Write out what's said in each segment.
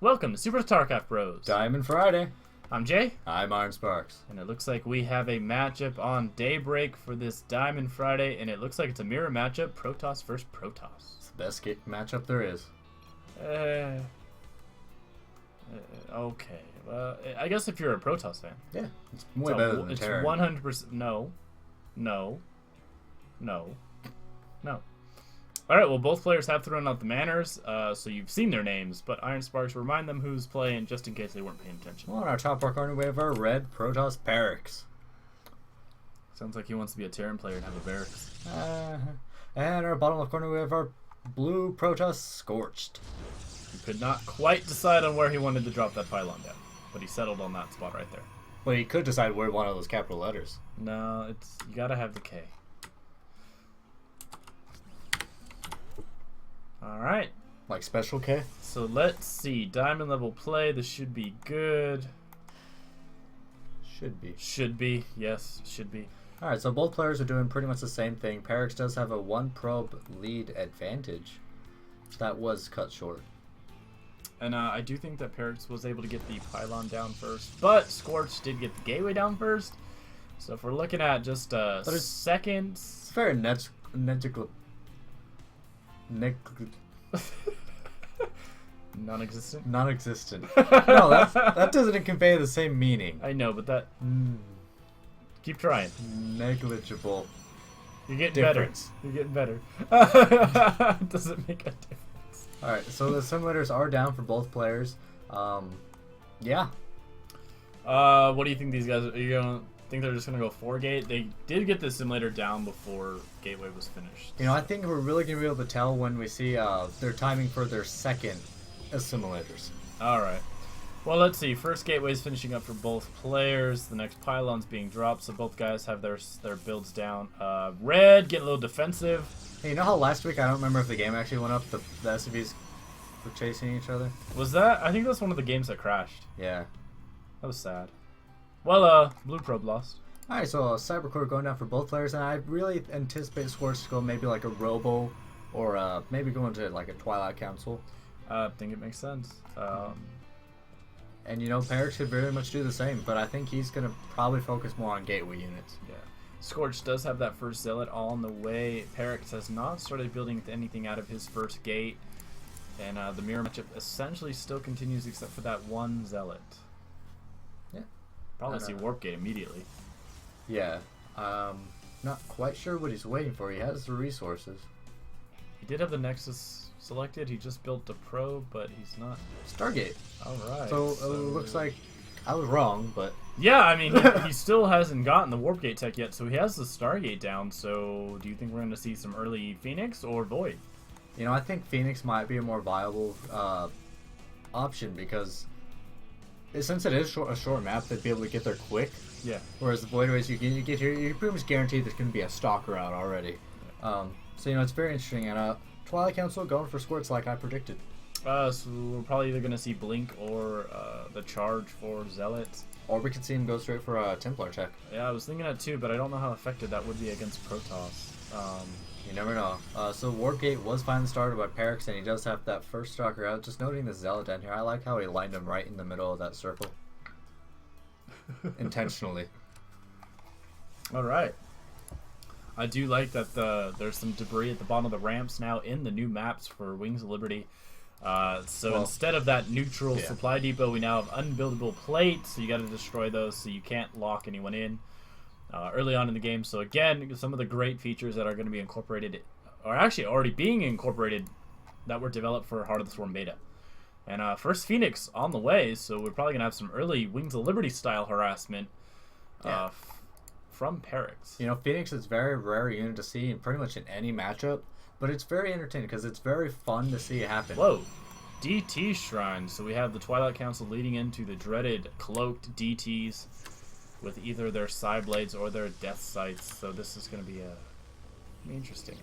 Welcome to Super StarCraft Bros. Diamond Friday. I'm Jay. I'm Iron Sparks. And it looks like we have a matchup on Daybreak for this Diamond Friday, and it looks like it's a mirror matchup, Protoss versus Protoss. It's the best matchup there is. Okay. Well, I guess if you're a Protoss fan. Yeah, it's way better than it's Terran. 100%. No. Alright, well, both players have thrown out the manners, so you've seen their names, but Iron Sparks, remind them who's playing just in case they weren't paying attention. Well, on our top right corner, we have our red Protoss PERRIX. Sounds like he wants to be a Terran player and have a barracks. And our bottom left corner, we have our blue Protoss sKorcheD. He could not quite decide on where he wanted to drop that pylon down, but he settled on that spot right there. Well, he could decide where one of those capital letters. No, you gotta have the K. Alright. Like special K? So let's see. Diamond level play. This should be good. Should be. Should be. Yes, should be. Alright, so both players are doing pretty much the same thing. PERRIX does have a 1 probe lead advantage. That was cut short. And I do think that PERRIX was able to get the pylon down first, but sKorcheD did get the gateway down first. So if we're looking at just seconds... It's very non-existent? Non-existent. No, that doesn't convey the same meaning. I know, but that... Keep trying. Negligible. You're getting difference. better. You're getting better. Doesn't make a difference. Alright, so the simulators are down for both players. Yeah. What do you think these guys are? You gonna think they're just gonna go 4-gate? They did get the simulator down before gateway was finished. You know, I think we're really gonna be able to tell when we see their timing for their second simulators. Alright. Well, let's see. First gateway's finishing up for both players. The next pylon's being dropped, so both guys have their builds down. Red getting a little defensive. Hey, you know how last week, I don't remember if the game actually went up, the SCVs were chasing each other? Was that? I think that's one of the games that crashed. Yeah. That was sad. Well, Blue Probe lost. Alright, so Cybercore going down for both players, and I really anticipate sKorcheD to go maybe like a Robo, or maybe going to like a Twilight Council. I think it makes sense. And you know, PERRIX could very much do the same, but I think he's going to probably focus more on gateway units. Yeah. sKorcheD does have that first Zealot on the way. PERRIX has not started building anything out of his first gate. And the mirror matchup essentially still continues except for that one Zealot. Yeah. Probably see Warp Gate immediately. Yeah. Not quite sure what he's waiting for. He has the resources. He did have the Nexus selected. He just built a probe, but he's not. Stargate. Alright. So it looks like I was wrong, but... Yeah, I mean, he still hasn't gotten the Warp Gate tech yet, so he has the Stargate down. So do you think we're going to see some early Phoenix or Void? You know, I think Phoenix might be a more viable option because since it is a short map, they'd be able to get there quick. Yeah. Whereas the Void Race, you get here, you're pretty much guaranteed there's going to be a stalker out already. So, you know, it's very interesting. And Twilight Council going for squirts like I predicted. So we're probably either going to see Blink or the charge for Zealots. Or we could see him go straight for a Templar check. Yeah, I was thinking that too, but I don't know how effective that would be against Protoss. You never know. So Warpgate was finally started by PERRIX, and he does have that first stalker out. Just noting the Zealot down here. I like how he lined him right in the middle of that circle. Intentionally. Alright. I do like that there's some debris at the bottom of the ramps now in the new maps for Wings of Liberty. Instead of that neutral supply depot, we now have unbuildable plates, so you got to destroy those so you can't lock anyone in early on in the game. So again, some of the great features that are going to be incorporated are actually already being incorporated that were developed for Heart of the Swarm beta. And first Phoenix on the way, so we're probably going to have some early Wings of Liberty style harassment from PERRIX. You know, Phoenix is a very rare unit to see in pretty much in any matchup, but it's very entertaining because it's very fun to see it happen. Whoa. DT Shrine. So we have the Twilight Council leading into the dreaded cloaked DTs with either their side blades or their death sights. So this is going to be interesting.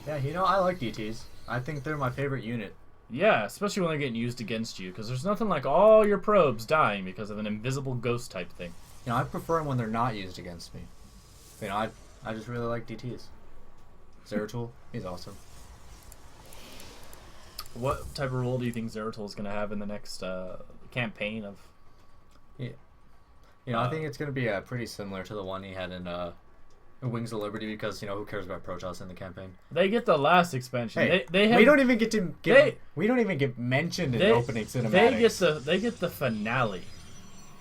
Yeah, you know, I like DTs. I think they're my favorite unit. Yeah, especially when they're getting used against you, because there's nothing like all your probes dying because of an invisible ghost type thing. You know, I prefer them when they're not used against me. You know, I just really like DTs. Zeratul, he's awesome. What type of role do you think Zeratul is going to have in the next campaign of? Yeah, you know, I think it's going to be pretty similar to the one he had in Wings of Liberty, because, you know, who cares about Protoss in the campaign? They get the last expansion. Hey, they have, we don't even get mentioned in the opening cinematics. They get the finale.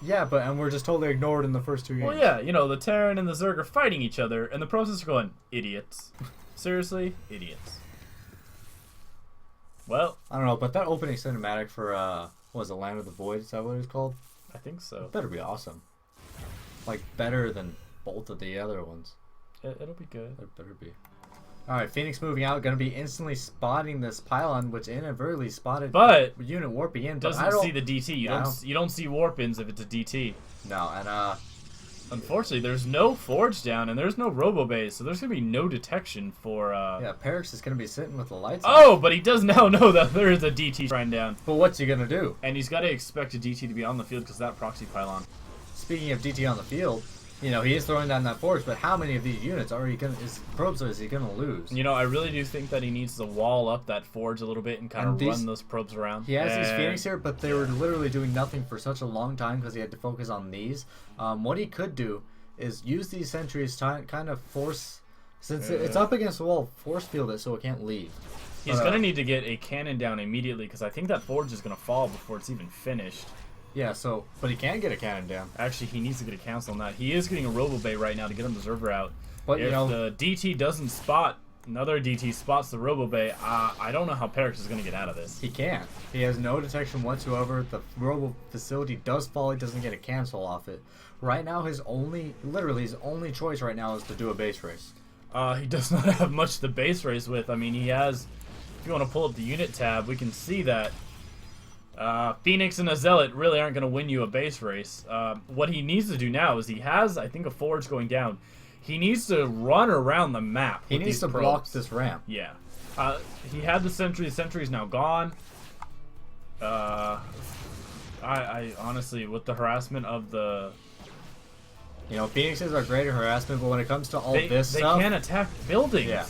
Yeah, and we're just totally ignored in the first 2 games. Well, yeah, you know, the Terran and the Zerg are fighting each other, and the Protoss are going, idiots. Seriously, idiots. Well, I don't know, but that opening cinematic for what was it, Land of the Void? Is that what it's called? I think so. It better be awesome. Like, better than both of the other ones. It'll be good. It better be. Alright, Phoenix moving out, going to be instantly spotting this pylon, which inadvertently spotted unit warping in. Doesn't see the DT. You don't see warp-ins if it's a DT. No, and unfortunately, there's no forge down, and there's no robo base, so there's going to be no detection for... Yeah, PERRIX is going to be sitting with the lights on. But he does now know that there is a DT shrine down. But what's he going to do? And he's got to expect a DT to be on the field because of that proxy pylon. Speaking of DT on the field, you know, he is throwing down that forge, but how many of these units probes is he going to lose? You know, I really do think that he needs to wall up that forge a little bit and kind of run those probes around. He has these Phoenix here, but they were literally doing nothing for such a long time because he had to focus on these. What he could do is use these sentries to kind of force, since it's up against the wall, force field it so it can't leave. He's going to need to get a cannon down immediately because I think that forge is going to fall before it's even finished. Yeah, but he can get a cannon down. Actually, he needs to get a cancel on that. He is getting a robo bay right now to get him the observer out. But if the DT doesn't spot, another DT spots the robo bay, I don't know how PERRIX is going to get out of this. He can't. He has no detection whatsoever. The robo facility does fall. He doesn't get a cancel off it. Right now, his only choice right now is to do a base race. He does not have much to base race with. I mean, he has, if you want to pull up the unit tab, we can see that Phoenix and a Zealot really aren't going to win you a base race. What he needs to do now is he has, I think, a forge going down. He needs to run around the map. He needs to block this ramp. Yeah. He had the sentry. The sentry's now gone. I honestly, with the harassment of the... You know, Phoenixes are great at harassment, but when it comes to all this stuff... They can't attack buildings. Yeah.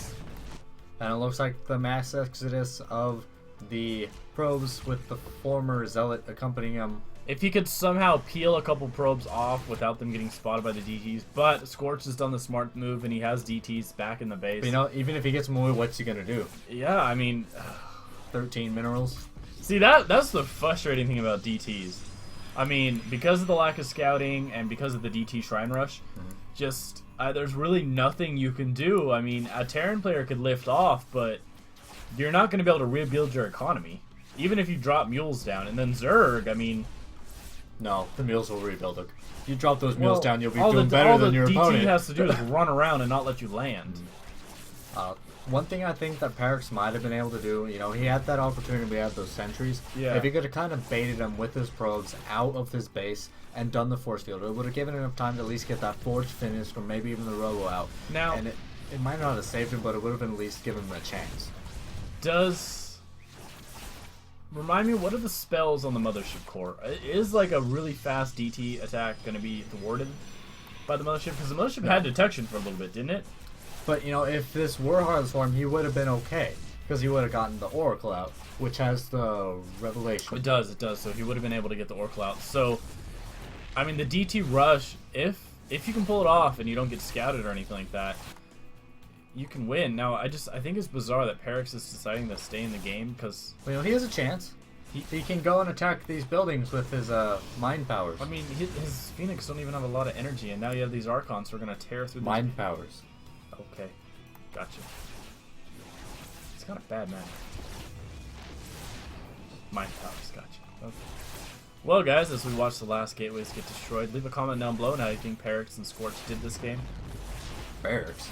And it looks like the mass exodus of the probes with the former Zealot accompanying him. If he could somehow peel a couple probes off without them getting spotted by the DTs, but Scorch has done the smart move and he has DTs back in the base. But, you know, even if he gets them away, what's he gonna do? Yeah, I mean, 13 minerals. See, that's the frustrating thing about DTs. I mean, because of the lack of scouting and because of the DT Shrine Rush, just there's really nothing you can do. I mean, a Terran player could lift off, but you're not going to be able to rebuild your economy, even if you drop mules down. And then Zerg, I mean... No, the mules will rebuild it. If you drop those mules down, you'll be doing better than your opponent. All the DT has to do is run around and not let you land. One thing I think that PERRIX might have been able to do, you know, he had that opportunity to have those sentries. Yeah. If he could have kind of baited them with his probes out of his base and done the force field, it would have given enough time to at least get that forge finished or maybe even the robo out. Now, and it might not have saved him, but it would have at least given him a chance. Remind me, what are the spells on the Mothership core? Is like a really fast DT attack going to be thwarted by the Mothership? Because the Mothership had detection for a little bit, didn't it? But, you know, if this were Heartless Swarm, he would have been okay. Because he would have gotten the Oracle out, which has the Revelation. It does. So he would have been able to get the Oracle out. So, I mean, the DT Rush, if you can pull it off and you don't get scouted or anything like that, you can win. Now, I think it's bizarre that PERRIX is deciding to stay in the game because... Well, you know, he has a chance. He can go and attack these buildings with his mind powers. I mean, his Phoenix don't even have a lot of energy, and now you have these Archons who are going to tear through mind powers. Okay, gotcha. It's kind of bad, man. Mind powers, gotcha. Okay. Well, guys, as we watch the last gateways get destroyed, leave a comment down below on how you think PERRIX and sKorcheD did this game. PERRIX?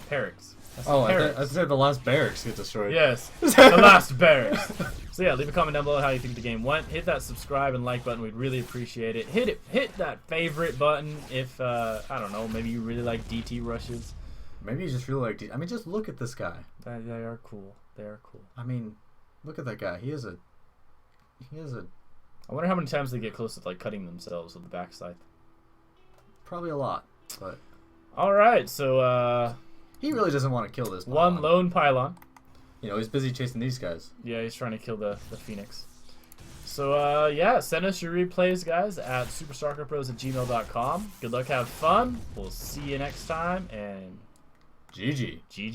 PERRIX. I said the last barracks get destroyed. Yes, the last barracks. So yeah, leave a comment down below how you think the game went. Hit that subscribe and like button. We'd really appreciate it. Hit that favorite button if, I don't know, maybe you really like DT rushes. Maybe you just really like DT. I mean, just look at this guy. They are cool. They are cool. I mean, look at that guy. He has a... I wonder how many times they get close to, like, cutting themselves with the backside. Probably a lot, but... Alright, so, he really doesn't want to kill this pylon. One lone pylon. You know, he's busy chasing these guys. Yeah, he's trying to kill the Phoenix. So, yeah, send us your replays, guys, at SuperStarcraftBros@gmail.com. Good luck, have fun. We'll see you next time, and GG. GG.